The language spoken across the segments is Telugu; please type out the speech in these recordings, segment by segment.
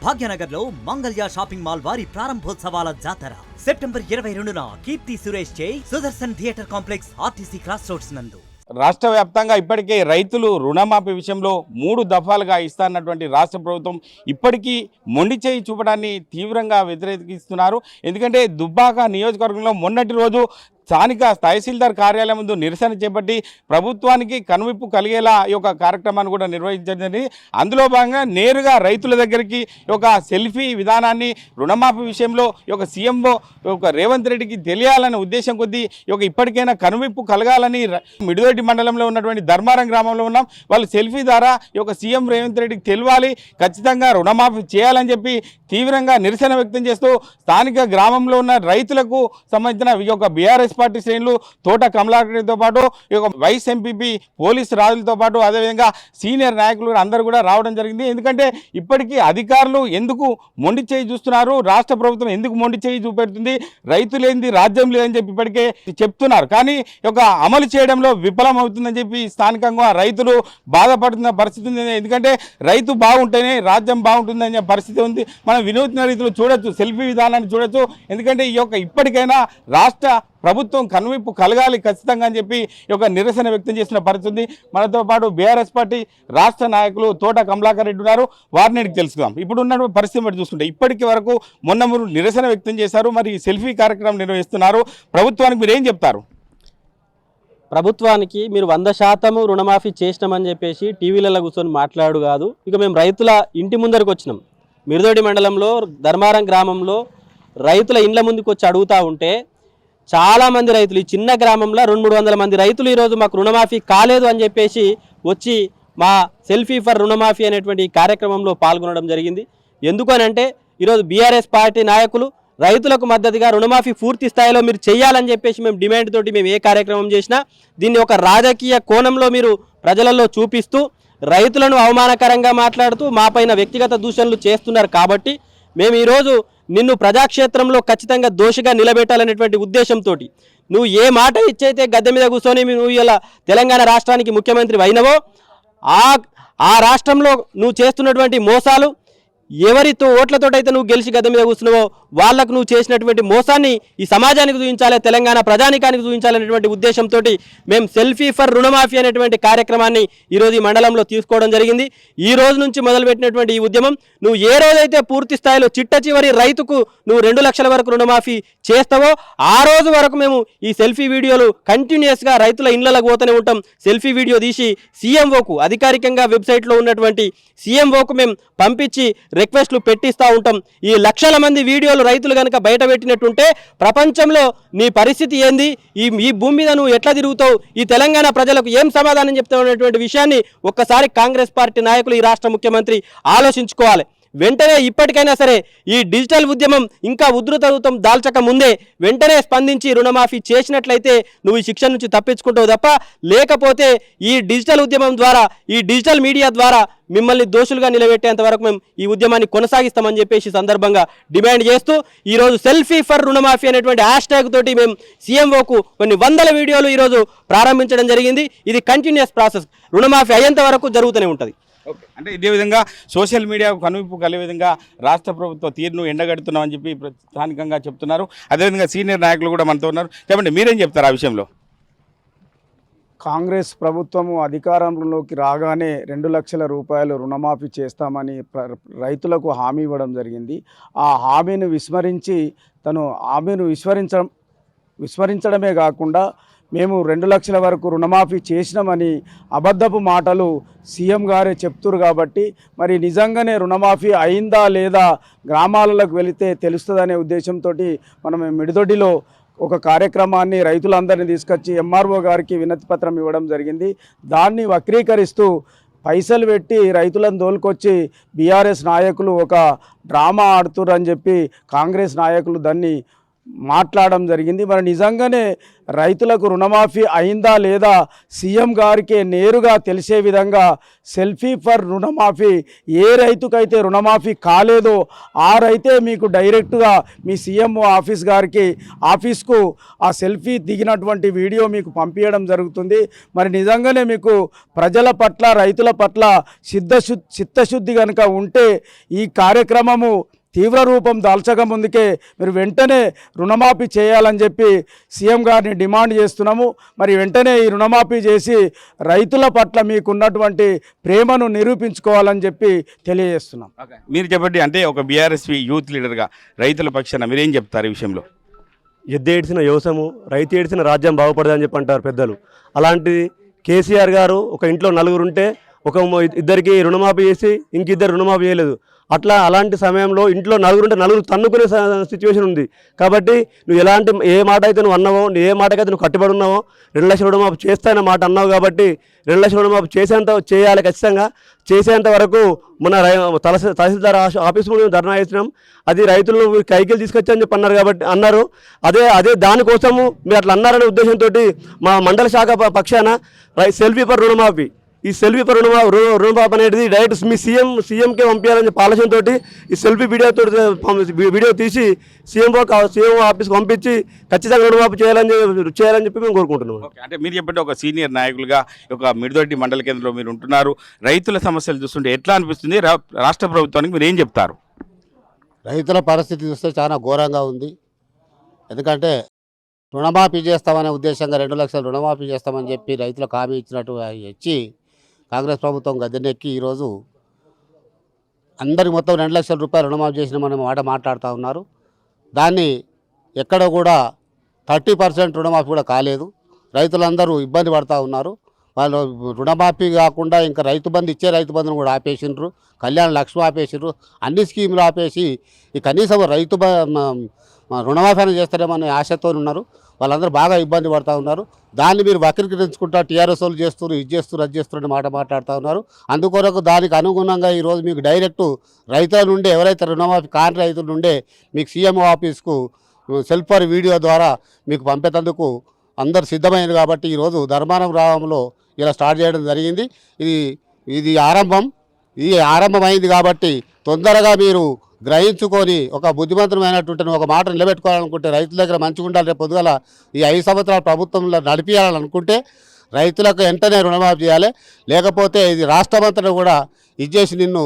భాగ్యనగర్ లో మంగళ్య షాపింగ్ మాల్ వారి ప్రారంభోత్సవాల జాతర సెప్టెంబర్ 22న కీర్తి సురేష్ చే Sudarshan theatre complex RTC cross roads నందు. రాష్ట్ర వ్యాప్తంగా ఇప్పటికే రైతులు రుణమాఫీ విషయంలో 3 దఫాలుగా ఇస్తానన్నటువంటి రాష్ట్ర ప్రభుత్వం ఇప్పటికీ మొండి చేయి చూపడాన్ని తీవ్రంగా వ్యతిరేకిస్తున్నారు. ఎందుకంటే దుబ్బాక నియోజకవర్గంలో మొన్నటి రోజు స్థానిక తహసీల్దార్ కార్యాలయం ముందు నిరసన చేపట్టి ప్రభుత్వానికి కనువిప్పు కలిగేలా ఈ యొక్క కార్యక్రమాన్ని కూడా నిర్వహించడం. అందులో భాగంగా నేరుగా రైతుల దగ్గరికి ఒక సెల్ఫీ విధానాన్ని రుణమాఫీ విషయంలో ఒక సీఎంఓ రేవంత్ రెడ్డికి తెలియాలనే ఉద్దేశం కొద్దీ ఇప్పటికైనా కనువిప్పు కలగాలని మిడిదొడ్డి మండలంలో ఉన్నటువంటి ధర్మారం గ్రామంలో ఉన్నాం. వాళ్ళు సెల్ఫీ ద్వారా సీఎం రేవంత్ రెడ్డికి తెలియాలి, ఖచ్చితంగా రుణమాఫీ చేయాలని చెప్పి తీవ్రంగా నిరసన వ్యక్తం చేస్తూ స్థానిక గ్రామంలో ఉన్న రైతులకు సంబంధించిన బీఆర్ఎస్ పార్టీ శ్రేణులు తోట కమలాకర్తో పాటు వైస్ ఎంపీపీ పోలీసు రాజులతో పాటు అదేవిధంగా సీనియర్ నాయకులు అందరూ కూడా రావడం జరిగింది. ఎందుకంటే ఇప్పటికీ అధికారులు ఎందుకు మొండి చేయి చూస్తున్నారు, రాష్ట్ర ప్రభుత్వం ఎందుకు మొండి చేయి చూపెడుతుంది, రైతులేంది రాజ్యం లేదని చెప్పి ఇప్పటికే చెప్తున్నారు. కానీ అమలు చేయడంలో విఫలం అవుతుందని చెప్పి స్థానికంగా రైతులు బాధపడుతున్న పరిస్థితి ఉంది. ఎందుకంటే రైతు బాగుంటేనే రాజ్యం బాగుంటుందనే పరిస్థితి ఉంది. మనం వినూత్న రీతిలో చూడొచ్చు, సెల్ఫీ విధానాన్ని చూడొచ్చు. ఎందుకంటే ఇప్పటికైనా రాష్ట్ర ప్రభుత్వం కనువిప్పు కలగాలి ఖచ్చితంగా అని చెప్పి నిరసన వ్యక్తం చేసిన పరిస్థితి. మనతో పాటు బీఆర్ఎస్ పార్టీ రాష్ట్ర నాయకులు తోట కమలాకర్ రెడ్డి ఉన్నారు. వారిని తెలుసుకుందాం. ఇప్పుడు ఉన్న పరిస్థితి బట్టి చూస్తుంటే ఇప్పటికి వరకు మొన్న మీరు నిరసన వ్యక్తం చేశారు, మరి సెల్ఫీ కార్యక్రమం నిర్వహిస్తున్నారు. ప్రభుత్వానికి మీరు ఏం చెప్తారు? ప్రభుత్వానికి మీరు 100% రుణమాఫీ చేసినామని చెప్పేసి టీవీలలో కూర్చొని మాట్లాడు కాదు. మేము రైతుల ఇంటి ముందరికి వచ్చినాం. మిడిదొడ్డి మండలంలో ధర్మారం గ్రామంలో రైతుల ఇండ్ల ముందుకు వచ్చి అడుగుతూ ఉంటే చాలామంది రైతులు, ఈ చిన్న గ్రామంలో 200-300 మంది రైతులు ఈరోజు మాకు రుణమాఫీ కాలేదు అని చెప్పేసి వచ్చి మా సెల్ఫీ ఫర్ రుణమాఫీ అనేటువంటి కార్యక్రమంలో పాల్గొనడం జరిగింది. ఎందుకనంటే ఈరోజు బీఆర్ఎస్ పార్టీ నాయకులు రైతులకు మద్దతుగా రుణమాఫీ పూర్తి స్థాయిలో మీరు చేయాలని చెప్పేసి మేము డిమాండ్ తోటి మేము ఏ కార్యక్రమం చేసినా దీన్ని ఒక రాజకీయ కోణంలో మీరు ప్రజలలో చూపిస్తూ రైతులను అవమానకరంగా మాట్లాడుతూ మా పైన వ్యక్తిగత దూషణలు చేస్తున్నారు. కాబట్టి మేము ఈరోజు నిన్ను ప్రజాక్షేత్రంలో ఖచ్చితంగా దోషిగా నిలబెట్టాలనేటువంటి ఉద్దేశంతో నువ్వు ఏ మాట ఇచ్చైతే గద్దె మీద కూర్చొని నువ్వు ఇలా తెలంగాణ రాష్ట్రానికి ముఖ్యమంత్రి అయినవో ఆ రాష్ట్రంలో నువ్వు చేస్తున్నటువంటి మోసాలు, ఎవరితో ఓట్లతోటైతే నువ్వు గెలిచి గద్దె మీద కూర్చున్నావో వాళ్లకు నువ్వు చేసినటువంటి మోసాన్ని ఈ సమాజానికి చూపించాలి, తెలంగాణ ప్రజానికానికి చూపించాలనేటువంటి ఉద్దేశంతో మేము సెల్ఫీ ఫర్ రుణమాఫీ అనేటువంటి కార్యక్రమాన్ని ఈరోజు ఈ మండలంలో తీసుకోవడం జరిగింది. ఈ రోజు నుంచి మొదలుపెట్టినటువంటి ఈ ఉద్యమం నువ్వు ఏ రోజైతే పూర్తి స్థాయిలో చిట్ట చివరి రైతుకు నువ్వు 2 లక్షల వరకు రుణమాఫీ చేస్తావో ఆ రోజు వరకు మేము ఈ సెల్ఫీ వీడియోలు కంటిన్యూస్గా రైతుల ఇళ్లకు పోతూనే ఉంటాం. సెల్ఫీ వీడియో తీసి సీఎంఓకు అధికారికంగా వెబ్సైట్లో ఉన్నటువంటి సీఎంఓకు మేము పంపించి రిక్వెస్ట్లు పెట్టిస్తూ ఉంటాం. ఈ లక్షల మంది వీడియోలు రైతులు కనుక బయట పెట్టినట్టుంటే ప్రపంచంలో నీ పరిస్థితి ఏంది, ఈ భూమి మీద నువ్వు ఎట్లా తిరుగుతావు, ఈ తెలంగాణ ప్రజలకు ఏం సమాధానం చెప్తావు అనేటువంటి విషయాన్ని ఒక్కసారి కాంగ్రెస్ పార్టీ నాయకులు, ఈ రాష్ట్ర ముఖ్యమంత్రి ఆలోచించుకోవాలి. వెంటనే ఇప్పటికైనా సరే ఈ డిజిటల్ ఉద్యమం ఇంకా ఉధృతం దాల్చక ముందే వెంటనే స్పందించి రుణమాఫీ చేసినట్లయితే నువ్వు ఈ శిక్ష నుంచి తప్పించుకుంటావు తప్ప, లేకపోతే ఈ డిజిటల్ ఉద్యమం ద్వారా, ఈ డిజిటల్ మీడియా ద్వారా మిమ్మల్ని దోషులుగా నిలబెట్టేంత వరకు మేము ఈ ఉద్యమాన్ని కొనసాగిస్తామని చెప్పేసి సందర్భంగా డిమాండ్ చేస్తూ ఈరోజు సెల్ఫీ ఫర్ రుణమాఫీ అనేటువంటి హ్యాష్ తోటి మేము సీఎంఓకు కొన్ని 100 వీడియోలు ఈరోజు ప్రారంభించడం జరిగింది. ఇది కంటిన్యూస్ ప్రాసెస్, రుణమాఫీ అయ్యేంత వరకు జరుగుతూనే ఉంటుంది. ఓకే, అంటే ఇదే విధంగా సోషల్ మీడియాకు కనువిప్పు కలిగే విధంగా రాష్ట్ర ప్రభుత్వ తీరును ఎండగడుతున్నామని చెప్పి స్థానికంగా చెప్తున్నారు. అదేవిధంగా సీనియర్ నాయకులు కూడా మనతో ఉన్నారు. చెప్పండి, మీరేం చెప్తారు ఆ విషయంలో? కాంగ్రెస్ ప్రభుత్వము అధికారంలోకి రాగానే 2 లక్షల రూపాయలు రుణమాఫీ చేస్తామని రైతులకు హామీ ఇవ్వడం జరిగింది. ఆ హామీని విస్మరించి తను హామీని విస్మరించడమే కాకుండా మేము 2 లక్షల వరకు రుణమాఫీ చేసినామని అబద్ధపు మాటలు సీఎం గారే చెప్తురు. కాబట్టి మరి నిజంగానే రుణమాఫీ అయిందా లేదా గ్రామాలకు వెళితే తెలుస్తుందనే ఉద్దేశంతో మనం మిడిదొడ్డిలో ఒక కార్యక్రమాన్ని రైతులందరినీ తీసుకొచ్చి ఎంఆర్ఓ గారికి వినతి పత్రం ఇవ్వడం జరిగింది. దాన్ని వక్రీకరిస్తూ పైసలు పెట్టి రైతులను దోలుకొచ్చి బీఆర్ఎస్ నాయకులు ఒక డ్రామా ఆడుతురని చెప్పి కాంగ్రెస్ నాయకులు దాన్ని మాట్లాడడం జరిగింది. మరి నిజంగానే రైతులకు రుణమాఫీ అయిందా లేదా సీఎం గారికి నేరుగా తెలిసే విధంగా సెల్ఫీ ఫర్ రుణమాఫీ, ఏ రైతుకైతే రుణమాఫీ కాలేదో ఆ రైతే మీకు డైరెక్ట్గా మీ సీఎం ఆఫీస్కు ఆ సెల్ఫీ దిగినటువంటి వీడియో మీకు పంపించడం జరుగుతుంది. మరి నిజంగానే మీకు ప్రజల పట్ల రైతుల పట్ల చిత్తశుద్ధి కనుక ఉంటే ఈ కార్యక్రమము తీవ్ర రూపం దాల్చక ముందుకే మీరు వెంటనే రుణమాఫీ చేయాలని చెప్పి సీఎం గారిని డిమాండ్ చేస్తున్నాము. మరి వెంటనే ఈ రుణమాఫీ చేసి రైతుల పట్ల మీకున్నటువంటి ప్రేమను నిరూపించుకోవాలని చెప్పి తెలియజేస్తున్నాం. మీరు చెప్పండి, అంటే ఒక బీఆర్ఎస్పీ యూత్ లీడర్గా రైతుల పక్షాన మీరేం చెప్తారు ఈ విషయంలో? ఎద్దేడ్చిన వ్యవసాయము, రైతు ఏడ్చిన రాజ్యం బాగుపడదని చెప్పి అంటారు పెద్దలు. అలాంటిది కేసీఆర్ గారు ఒక ఇంట్లో నలుగురు ఉంటే ఇద్దరికి రుణమాఫీ చేసి ఇంకిద్దరు రుణమాఫీ చేయలేదు. అలాంటి సమయంలో ఇంట్లో నలుగురు ఉంటే నలుగురు తన్నుకునే సిచ్యువేషన్ ఉంది. కాబట్టి నువ్వు ఏ మాట అయితే నువ్వు అన్నావో, ఏ మాటకైతే నువ్వు కట్టుబడి ఉన్నావో 2 లక్షల రుణమాఫీ చేస్తానన్న మాట అన్నావు. కాబట్టి 2 లక్షల రుణమాఫీ చేయాలి ఖచ్చితంగా. చేసేంత వరకు మన తహసీల్దార్ ఆఫీస్ ముందు ధర్నా చేసినాం. అది రైతులను కైకిలు తీసుకొచ్చని చెప్పి అన్నారు. కాబట్టి అదే దానికోసము మీరు అట్లా అన్నారనే ఉద్దేశంతో మా మండల శాఖ పక్షాన సెల్ఫీ ఫర్ రుణమాఫీ, ఈ సెల్ఫీ ఫర్ రుణమాఫీ అనేది డైరెక్ట్ మీ సీఎంకే పంపించాలని చెప్పి ఆలోచనతో ఈ సెల్ఫీ వీడియో తీసి సీఎం ఆఫీస్కి పంపించి ఖచ్చితంగా రుణమాఫీ చేయాలని చెప్పి మేము కోరుకుంటున్నాం. అంటే మీరు చెప్పండి, ఒక సీనియర్ నాయకులుగా ఒక మిడిదొడ్డి మండల కేంద్రంలో మీరు ఉంటున్నారు. రైతుల సమస్యలు చూస్తుంటే ఎట్లా అనిపిస్తుంది? రాష్ట్ర ప్రభుత్వానికి మీరు ఏం చెప్తారు? రైతుల పరిస్థితి చూస్తే చాలా ఘోరంగా ఉంది. ఎందుకంటే రుణమాఫీ చేస్తామనే ఉద్దేశంగా 2 లక్షలు రుణమాఫీ చేస్తామని చెప్పి రైతులకు హామీ ఇచ్చినట్టు ఇచ్చి కాంగ్రెస్ ప్రభుత్వం గద్దెనెక్కి ఈరోజు అందరికి మొత్తం 2 లక్షల రూపాయలు రుణమాఫీ చేసిన మాట మాట్లాడుతూ ఉన్నారు. దాన్ని ఎక్కడ కూడా 30% రుణమాఫీ కూడా కాలేదు. రైతులందరూ ఇబ్బంది పడుతూ ఉన్నారు. వాళ్ళు రుణమాఫీ కాకుండా ఇంకా రైతు బంధును కూడా ఆపేసిండ్రు, కళ్యాణ లక్ష్మి ఆపేసిండ్రు, అన్ని స్కీములు ఆపేసి ఈ కనీసం రుణమాఫీ చేస్తారేమనే ఆశతో ఉన్నారు. వాళ్ళందరూ బాగా ఇబ్బంది పడుతూ ఉన్నారు. దాన్ని మీరు వక్రీకరించుకుంటా టీఆర్ఎస్ వాళ్ళు చేస్తున్నారు, ఇది చేస్తున్నారు, అది చేస్తున్నారు మాట మాట్లాడుతూ ఉన్నారు. అందుకొరకు దానికి అనుగుణంగా ఈరోజు మీకు డైరెక్టు రైతుల నుండి ఎవరైతే రుణమాఫీ కాని రైతుల నుండే మీకు సీఎం ఆఫీస్కు సెల్ఫర్ వీడియో ద్వారా మీకు పంపేందుకు అందరు సిద్ధమైంది. కాబట్టి ఈరోజు ధర్మారం గ్రామంలో ఇలా స్టార్ట్ చేయడం జరిగింది. ఇది ఆరంభమైంది కాబట్టి తొందరగా మీరు గ్రహించుకొని ఒక బుద్ధిమంతమైనటువంటి ఒక మాట నిలబెట్టుకోవాలనుకుంటే, రైతుల దగ్గర మంచిగా ఉండాలి, రేపు పొద్దుగల ఈ 5 సంవత్సరాల ప్రభుత్వంలో నడిపించాలనుకుంటే రైతులకు వెంటనే రుణమాఫీ చేయాలి. లేకపోతే ఇది రాష్ట్రమంతటా కూడా ఇచ్చేసి నిన్ను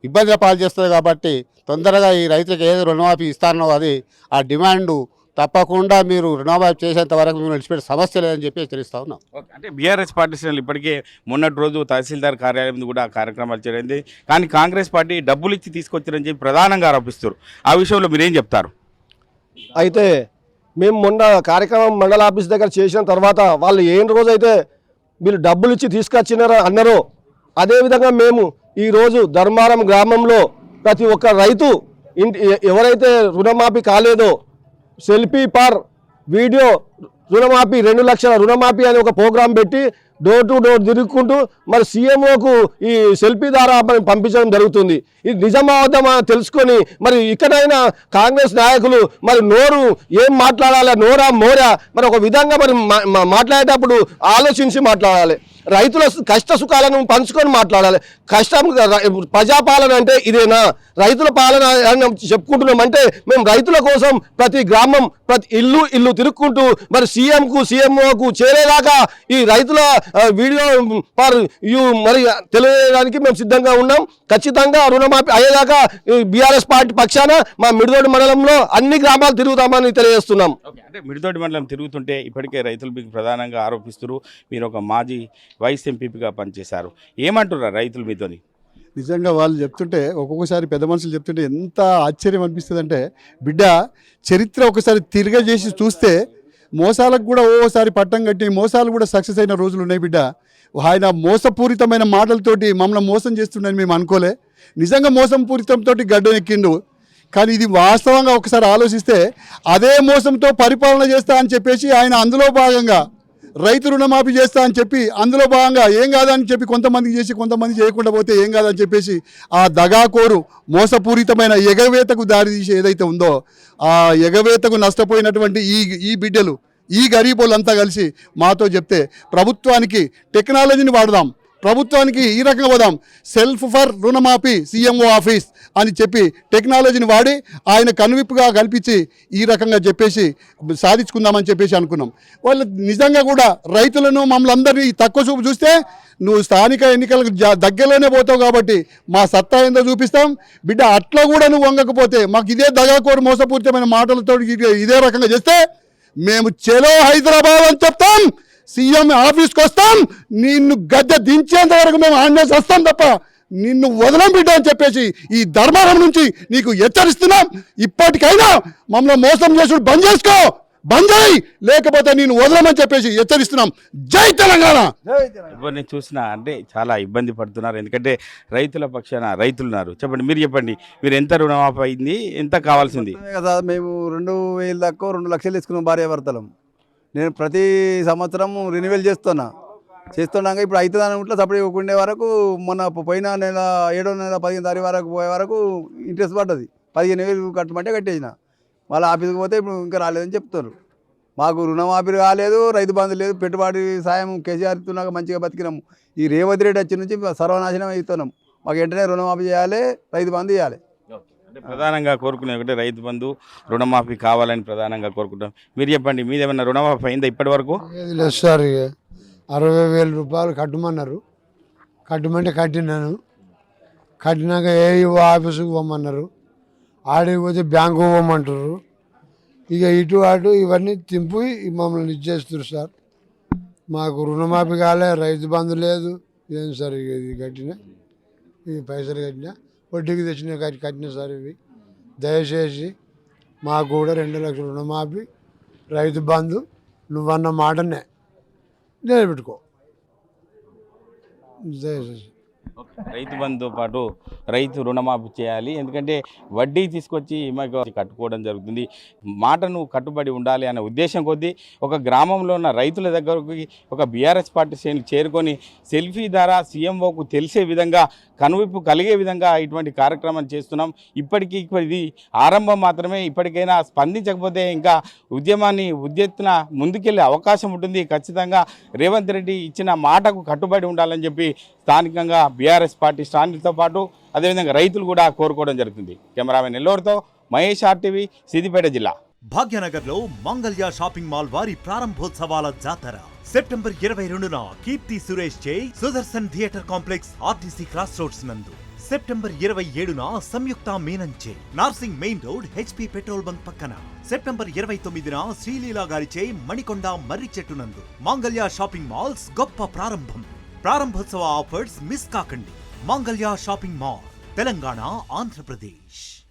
ఇబ్బందుల పాలు చేస్తుంది. కాబట్టి తొందరగా ఈ రైతులకు ఏదో రుణమాఫీ ఇస్తానో అది ఆ డిమాండు తప్పకుండా మీరు రుణమాఫీ చేసేంత వరకు మేము నడిచిపెట్టే సమస్య లేదని చెప్పి హెచ్చరిస్తా ఉన్నాం. అంటే బీఆర్ఎస్ పార్టీ శ్రేణులు ఇప్పటికే మొన్నటి రోజు తహసీల్దార్ కార్యాలయం మీద కూడా కార్యక్రమాలు జరిగింది. కానీ కాంగ్రెస్ పార్టీ డబ్బులు ఇచ్చి తీసుకొచ్చారని చెప్పి ప్రధానంగా ఆరోపిస్తారు. ఆ విషయంలో మీరేం చెప్తారు? అయితే మేము మొన్న కార్యక్రమం మండల ఆఫీస్ దగ్గర చేసిన తర్వాత వాళ్ళు రోజు అయితే వీళ్ళు డబ్బులు ఇచ్చి తీసుకొచ్చినారా అన్నారో అదేవిధంగా మేము ఈరోజు ధర్మారం గ్రామంలో ప్రతి ఒక్క రైతు ఎవరైతే రుణమాఫీ కాలేదో సెల్ఫీ ఫర్ వీడియో రుణమాఫీ 2 లక్షల రుణమాఫీ అని ఒక ప్రోగ్రాం పెట్టి డోర్ టు డోర్ తిరుగుకుంటూ మరి సీఎంఓకు ఈ సెల్ఫీ ద్వారా పంపించడం జరుగుతుంది. ఇది నిజమా అబద్ధమా తెలుసుకొని మరి ఇక్కడైనా కాంగ్రెస్ నాయకులు మరి నోరు ఏం మాట్లాడాలి, నోరా మోరా మరి ఒక విధంగా మరి మాట్లాడేటప్పుడు ఆలోచించి మాట్లాడాలి. రైతుల కష్ట సుఖాలను పంచుకొని మాట్లాడాలి. ప్రజాపాలన అంటే ఇదేనా? రైతుల పాలన చెప్పుకుంటున్నాం అంటే మేము రైతుల కోసం ప్రతి గ్రామం ప్రతి ఇల్లు తిరుక్కుంటూ మరి సీఎంఓకు చేరేదాకా ఈ రైతుల వీడియో మరి తెలియడానికి మేము సిద్ధంగా ఉన్నాం. ఖచ్చితంగా రుణమాఫీ అయ్యేదాకా బీఆర్ఎస్ పార్టీ పక్షాన మా మిడిదొడ్డి మండలంలో అన్ని గ్రామాలు తిరుగుతామని తెలియజేస్తున్నాం. అంటే మిడిదొడ్డి మండలం తిరుగుతుంటే ఇప్పటికే రైతులు మీకు ప్రధానంగా ఆరోపిస్తారు, మీరు ఒక మాజీ వైస్ ఎంపీగా పనిచేశారు. ఏమంటున్నారు రైతులు మీతోని? నిజంగా వాళ్ళు చెప్తుంటే ఒక్కొక్కసారి పెద్ద మనుషులు చెప్తుంటే ఎంత ఆశ్చర్యం అనిపిస్తుంది అంటే, బిడ్డ చరిత్ర ఒకసారి తిరగజేసి చూస్తే మోసాలకు కూడా ఓసారి పట్టం కట్టి మోసాలు కూడా సక్సెస్ అయిన రోజులు ఉన్నాయి బిడ్డ. ఆయన మోసపూరితమైన మాటలతోటి మమ్మల్ని మోసం చేస్తుండని మేము అనుకోలే. నిజంగా మోసపూరితంతో గడ్డెక్కిండు. కానీ ఇది వాస్తవంగా ఒకసారి ఆలోచిస్తే అదే మోసంతో పరిపాలన చేస్తా అని చెప్పేసి ఆయన అందులో భాగంగా రైతు రుణమాఫీ చేస్తా అని చెప్పి అందులో భాగంగా ఏం కాదని చెప్పి కొంతమందికి చేసి కొంతమంది చేయకుండా పోతే ఏం కాదని చెప్పేసి ఆ దగాకోరు మోసపూరితమైన ఎగవేతకు దారితీసి ఏదైతే ఉందో ఆ ఎగవేతకు నష్టపోయినటువంటి ఈ బిడ్డలు ఈ గరీబోళ్ళంతా కలిసి మాతో చెప్తే ప్రభుత్వానికి టెక్నాలజీని వాడదాం, ప్రభుత్వానికి ఈ రకంగా పోదాం, సెల్ఫ్ ఫర్ రుణమాఫీ CMO ఆఫీస్ అని చెప్పి టెక్నాలజీని వాడి ఆయన కనువిప్పుగా కల్పించి ఈ రకంగా చెప్పేసి సాధించుకుందామని చెప్పేసి అనుకున్నాం. వాళ్ళు నిజంగా కూడా రైతులను మమ్మల్ని అందరినీ తక్కువ చూపు చూస్తే నువ్వు స్థానిక ఎన్నికలకు దగ్గరలోనే పోతావు కాబట్టి మా సత్తా ఏందో చూపిస్తాం బిడ్డ, అట్లా కూడా నువ్వు వంగకపోతే మాకు ఇదే దగాకోరు మోసపూరితమైన మాటలతో ఇదే రకంగా చేస్తే మేము చెలో హైదరాబాద్ అని చెప్తాం, సీఎం ఆఫీస్కి వస్తాం, నిన్ను గద్దె దించేంత వరకు మేము ఆన్నేసి వస్తాం తప్ప నిన్ను వదలం బిడ్డ అని చెప్పేసి ఈ ధర్మారం నుంచి నీకు హెచ్చరిస్తున్నాం. ఇప్పటికైనా మమ్మల్ని మోసం చేసుడు బంద్ చేసుకో, బంద్ చేయి, లేకపోతే నేను వదలమని చెప్పేసి హెచ్చరిస్తున్నాం. జై తెలంగాణ. ఎవరిని చూసినా అంటే చాలా ఇబ్బంది పడుతున్నారు, ఎందుకంటే రైతుల పక్షాన రైతులు ఉన్నారు. చెప్పండి, మీరు చెప్పండి, మీరు ఎంత రుణమాఫీ అయింది, ఎంత కావాల్సింది? కదా మేము 2000 దాకా 2 లక్షలు తీసుకున్నాం భార్యాభర్తలం. నేను ప్రతి సంవత్సరం రెన్యువల్ చేస్తున్నాక ఇప్పుడు అవుతుంది అనుకుంటే సపరేట్ ఉండే వరకు మొన్న పోయిన నెల 7వ నెల 15 తారీఖు వరకు పోయే వరకు ఇంట్రెస్ట్ పడ్డది. 15,000 కట్టమంటే కట్టేసిన. మళ్ళీ ఆఫీస్కి పోతే ఇప్పుడు ఇంకా రాలేదని చెప్తారు. మాకు రుణమాఫీ కాలేదు, రైతు బంధు లేదు, పెట్టుబడి సాయం కేసీఆర్ ఇస్తున్నాక మంచిగా బతికినాము. ఈ రేవంత్ రెడ్డి వచ్చి నుంచి సర్వనాశనం అవుతున్నాం. మాకు వెంటనే రుణమాఫీ చేయాలి, రైతు బంధు చేయాలి. అంటే ప్రధానంగా కోరుకునే ఒకటే రైతు బంధు రుణమాఫీ కావాలని ప్రధానంగా కోరుకుంటాం. మీరు చెప్పండి, మీదేమన్నా రుణమాఫీ అయిందా ఇప్పటి వరకు? లేదు సార్, 60,000 రూపాయలు కట్టమన్నారు. కట్టమంటే కట్టినాను. కట్టినాక ఏఈఓ ఆఫీసుకు పోమన్నారు. ఆడికి పోతే బ్యాంకు పోమంటారు. ఇక ఇటు అటు ఇవన్నీ తింపి మమ్మల్ని ఇచ్చేస్తారు సార్. మాకు రుణమాఫీ కాలే, రైతు బంధు లేదు. ఏం సార్ ఇది కట్టినా, ఈ పైసలు కట్టినా, వడ్డీకి తెచ్చిన కట్టినా సార్. ఇవి దయచేసి మాకు కూడా 2 లక్షల రుణమాఫీ, రైతు బంధు నువ్వన్న మాటనే నిలబెట్టుకో దయచేసి. రైతు బంధుతో పాటు రైతు రుణమాఫీ చేయాలి, ఎందుకంటే వడ్డీ తీసుకొచ్చి మాకు కట్టుకోవడం జరుగుతుంది. మాటను కట్టుబడి ఉండాలి అనే ఉద్దేశం కొద్దీ ఒక గ్రామంలో ఉన్న రైతుల దగ్గరకు ఒక బీఆర్ఎస్ పార్టీ శ్రేణులు చేరుకొని సెల్ఫీ ద్వారా CMOకు తెలిసే విధంగా, కనువిప్పు కలిగే విధంగా ఇటువంటి కార్యక్రమం చేస్తున్నాం. ఇప్పటికీ ఇది ఆరంభం మాత్రమే. ఇప్పటికైనా స్పందించకపోతే ఇంకా ఉద్యమాన్ని ఉద్యెత్తున ముందుకెళ్లే అవకాశం ఉంటుంది. ఖచ్చితంగా రేవంత్ రెడ్డి ఇచ్చిన మాటకు కట్టుబడి ఉండాలని చెప్పి స్థానికంగా బీఆర్ఎస్ పార్టీ శ్రేణులతో పాటు అదేవిధంగా రైతులు కూడా కోరుకోవడం జరుగుతుంది. కెమెరామెన్ నెల్లూరుతో మహేష్, RTV, సిద్దిపేట జిల్లా. భాగ్యనగర్లో మంగళ్య షాపింగ్ మాల్ వారి ప్రారంభోత్సవాల జాతర సెప్టెంబర్ 22న కీర్తి సురేష్ చే Sudarshan theatre complex RTC cross roads నందు, సెప్టెంబర్ 27న సంయుక్త మీనంచే Narsing main road HP petrol bunk పక్కన, సెప్టెంబర్ 29న శ్రీలీలా గారిచే మణికొండ మర్రి చెట్టు నందు మంగళ్య షాపింగ్ మాల్స్ గొప్ప ప్రారంభం. ప్రారంభోత్సవ ఆఫర్స్ మిస్ కాకండి. Mangalya shopping mall, Telangana, Andhra Pradesh.